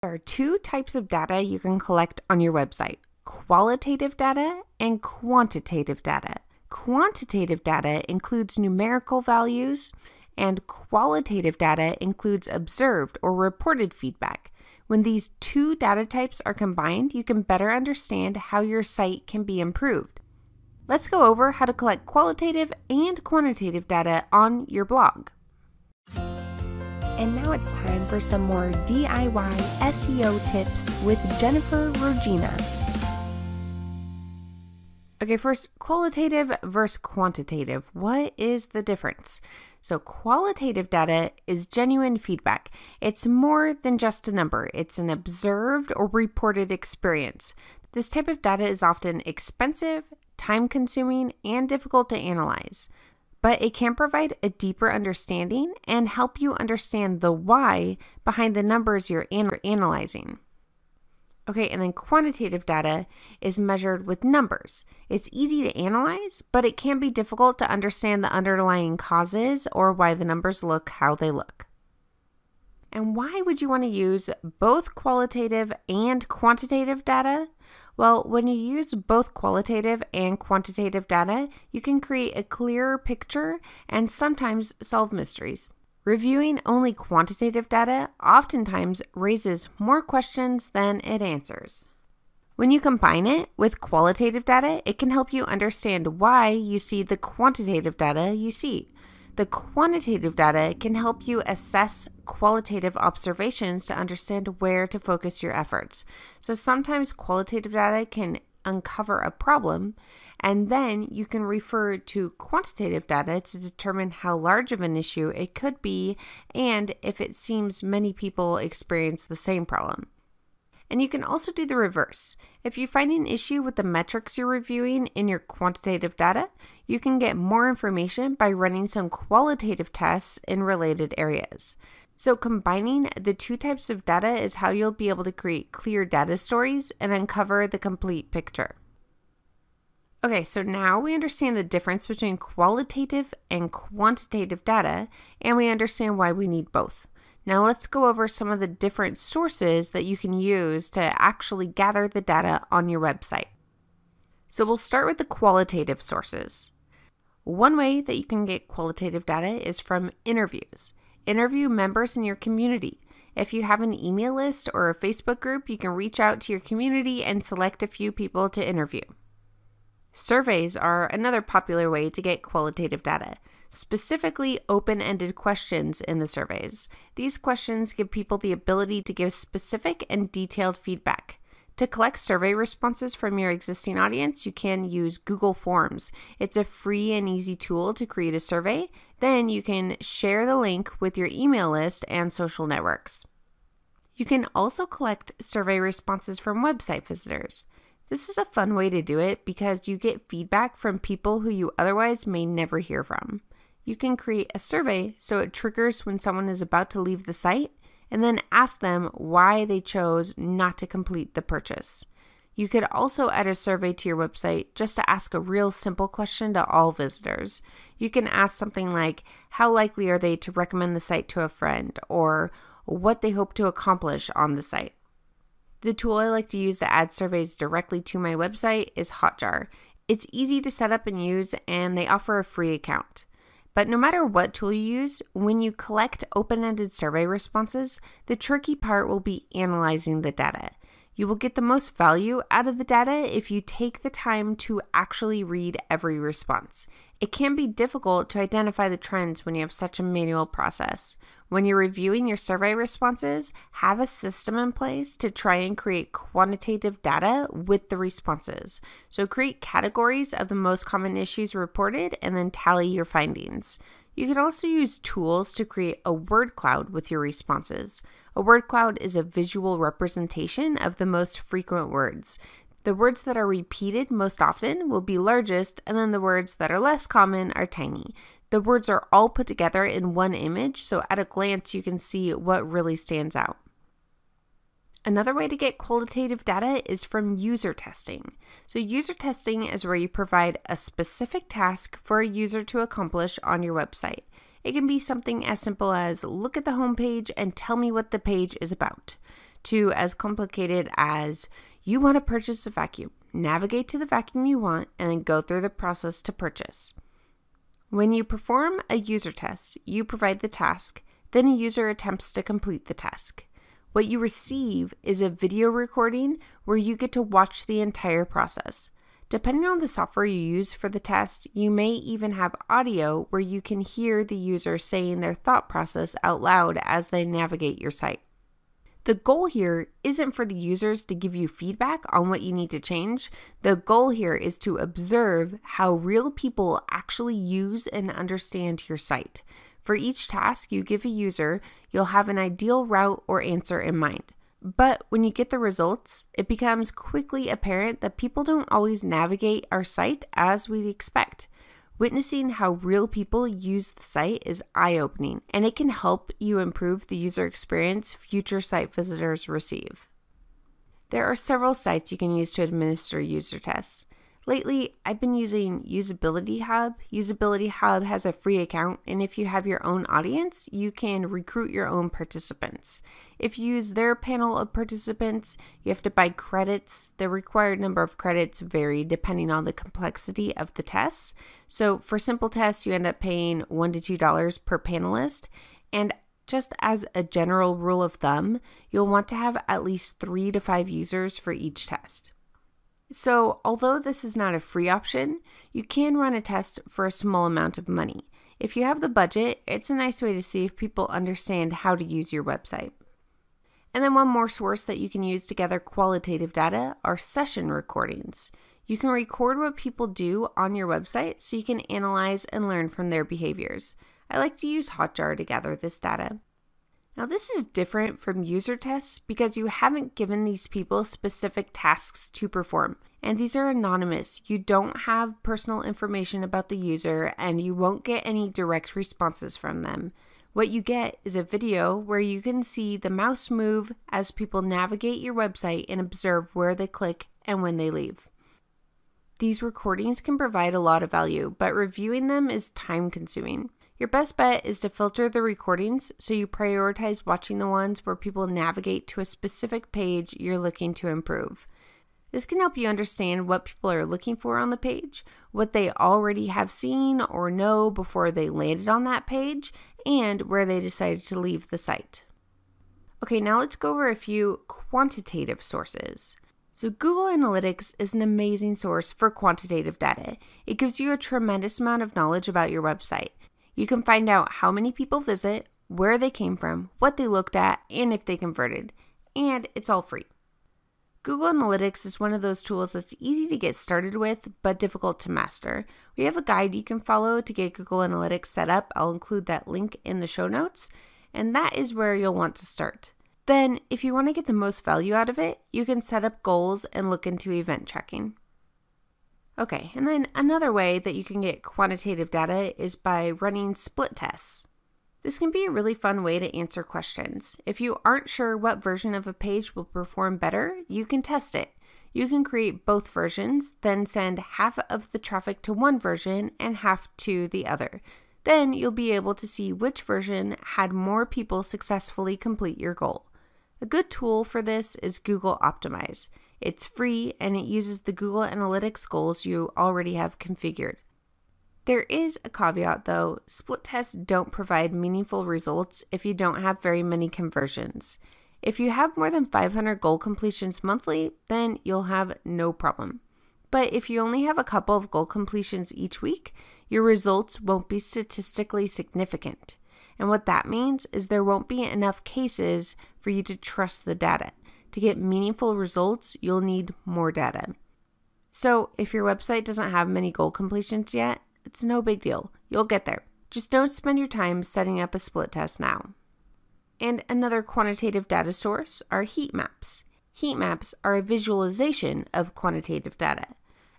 There are two types of data you can collect on your website: qualitative data and quantitative data. Quantitative data includes numerical values, and qualitative data includes observed or reported feedback. When these two data types are combined, you can better understand how your site can be improved. Let's go over how to collect qualitative and quantitative data on your blog. And now it's time for some more DIY SEO tips with Jennifer Regina. Okay, first, qualitative versus quantitative. What is the difference? So qualitative data is genuine feedback. It's more than just a number. It's an observed or reported experience. This type of data is often expensive, time-consuming, and difficult to analyze. But it can provide a deeper understanding and help you understand the why behind the numbers you're analyzing. Okay, and then quantitative data is measured with numbers. It's easy to analyze, but it can be difficult to understand the underlying causes or why the numbers look how they look. And why would you want to use both qualitative and quantitative data? Well, when you use both qualitative and quantitative data, you can create a clearer picture and sometimes solve mysteries. Reviewing only quantitative data oftentimes raises more questions than it answers. When you combine it with qualitative data, it can help you understand why you see the quantitative data you see. The quantitative data can help you assess qualitative observations to understand where to focus your efforts. So sometimes qualitative data can uncover a problem, and then you can refer to quantitative data to determine how large of an issue it could be and if it seems many people experience the same problem. And you can also do the reverse. If you find an issue with the metrics you're reviewing in your quantitative data, you can get more information by running some qualitative tests in related areas. So combining the two types of data is how you'll be able to create clear data stories and uncover the complete picture. Okay, so now we understand the difference between qualitative and quantitative data, and we understand why we need both. Now let's go over some of the different sources that you can use to actually gather the data on your website. So we'll start with the qualitative sources. One way that you can get qualitative data is from interviews. Interview members in your community. If you have an email list or a Facebook group, you can reach out to your community and select a few people to interview. Surveys are another popular way to get qualitative data, specifically open-ended questions in the surveys. These questions give people the ability to give specific and detailed feedback. To collect survey responses from your existing audience, you can use Google Forms. It's a free and easy tool to create a survey. Then you can share the link with your email list and social networks. You can also collect survey responses from website visitors. This is a fun way to do it because you get feedback from people who you otherwise may never hear from. You can create a survey so it triggers when someone is about to leave the site, and then ask them why they chose not to complete the purchase. You could also add a survey to your website just to ask a real simple question to all visitors. You can ask something like, how likely are they to recommend the site to a friend, or what they hope to accomplish on the site. The tool I like to use to add surveys directly to my website is Hotjar. It's easy to set up and use, and they offer a free account. But no matter what tool you use, when you collect open-ended survey responses, the tricky part will be analyzing the data. You will get the most value out of the data if you take the time to actually read every response. It can be difficult to identify the trends when you have such a manual process. When you're reviewing your survey responses, have a system in place to try and create quantitative data with the responses. So create categories of the most common issues reported and then tally your findings. You can also use tools to create a word cloud with your responses. A word cloud is a visual representation of the most frequent words. The words that are repeated most often will be largest, and then the words that are less common are tiny. The words are all put together in one image, so at a glance you can see what really stands out. Another way to get qualitative data is from user testing. So user testing is where you provide a specific task for a user to accomplish on your website. It can be something as simple as look at the home page and tell me what the page is about. to as complicated as you want to purchase a vacuum, navigate to the vacuum you want, and then go through the process to purchase. When you perform a user test, you provide the task, then a user attempts to complete the task. What you receive is a video recording where you get to watch the entire process. Depending on the software you use for the test, you may even have audio where you can hear the user saying their thought process out loud as they navigate your site. The goal here isn't for the users to give you feedback on what you need to change. The goal here is to observe how real people actually use and understand your site. For each task you give a user, you'll have an ideal route or answer in mind. But when you get the results, it becomes quickly apparent that people don't always navigate our site as we'd expect. Witnessing how real people use the site is eye-opening, and it can help you improve the user experience future site visitors receive. There are several sites you can use to administer user tests. Lately, I've been using Usability Hub. Usability Hub has a free account, and if you have your own audience, you can recruit your own participants. If you use their panel of participants, you have to buy credits. The required number of credits vary depending on the complexity of the tests. So for simple tests, you end up paying $1 to $2 per panelist. And just as a general rule of thumb, you'll want to have at least 3 to 5 users for each test. So, although this is not a free option, you can run a test for a small amount of money. If you have the budget, it's a nice way to see if people understand how to use your website. And then one more source that you can use to gather qualitative data are session recordings. You can record what people do on your website so you can analyze and learn from their behaviors. I like to use Hotjar to gather this data. Now, this is different from user tests because you haven't given these people specific tasks to perform, and these are anonymous. You don't have personal information about the user, and you won't get any direct responses from them. What you get is a video where you can see the mouse move as people navigate your website and observe where they click and when they leave. These recordings can provide a lot of value, but reviewing them is time-consuming. Your best bet is to filter the recordings so you prioritize watching the ones where people navigate to a specific page you're looking to improve. This can help you understand what people are looking for on the page, what they already have seen or know before they landed on that page, and where they decided to leave the site. Okay, now let's go over a few quantitative sources. So Google Analytics is an amazing source for quantitative data. It gives you a tremendous amount of knowledge about your website. You can find out how many people visit, where they came from, what they looked at, and if they converted. And it's all free. Google Analytics is one of those tools that's easy to get started with, but difficult to master. We have a guide you can follow to get Google Analytics set up. I'll include that link in the show notes, and that is where you'll want to start. Then, if you want to get the most value out of it, you can set up goals and look into event tracking. Okay, and then another way that you can get quantitative data is by running split tests. This can be a really fun way to answer questions. If you aren't sure what version of a page will perform better, you can test it. You can create both versions, then send half of the traffic to one version and half to the other. Then you'll be able to see which version had more people successfully complete your goal. A good tool for this is Google Optimize. It's free and it uses the Google Analytics goals you already have configured. There is a caveat though. Split tests don't provide meaningful results if you don't have very many conversions. If you have more than 500 goal completions monthly, then you'll have no problem. But if you only have a couple of goal completions each week, your results won't be statistically significant. And what that means is there won't be enough cases for you to trust the data. To get meaningful results, you'll need more data. So if your website doesn't have many goal completions yet, it's no big deal. You'll get there. Just don't spend your time setting up a split test now. And another quantitative data source are heat maps. Heat maps are a visualization of quantitative data.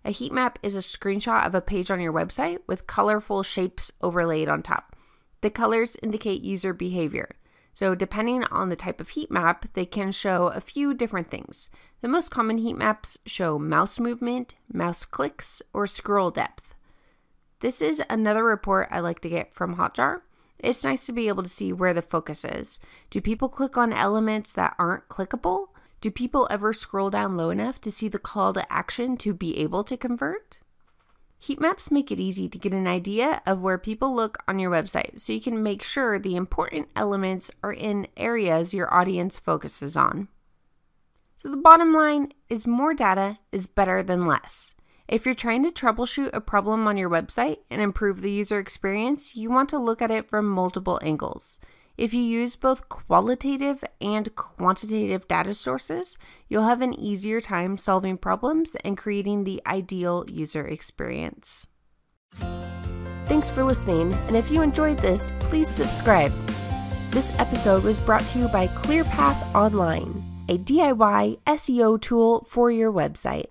A heat map is a screenshot of a page on your website with colorful shapes overlaid on top. The colors indicate user behavior. So depending on the type of heat map, they can show a few different things. The most common heat maps show mouse movement, mouse clicks, or scroll depth. This is another report I like to get from Hotjar. It's nice to be able to see where the focus is. Do people click on elements that aren't clickable? Do people ever scroll down low enough to see the call to action to be able to convert? Heat maps make it easy to get an idea of where people look on your website, so you can make sure the important elements are in areas your audience focuses on. So the bottom line is more data is better than less. If you're trying to troubleshoot a problem on your website and improve the user experience, you want to look at it from multiple angles. If you use both qualitative and quantitative data sources, you'll have an easier time solving problems and creating the ideal user experience. Thanks for listening, and if you enjoyed this, please subscribe. This episode was brought to you by ClearPath Online, a DIY SEO tool for your website.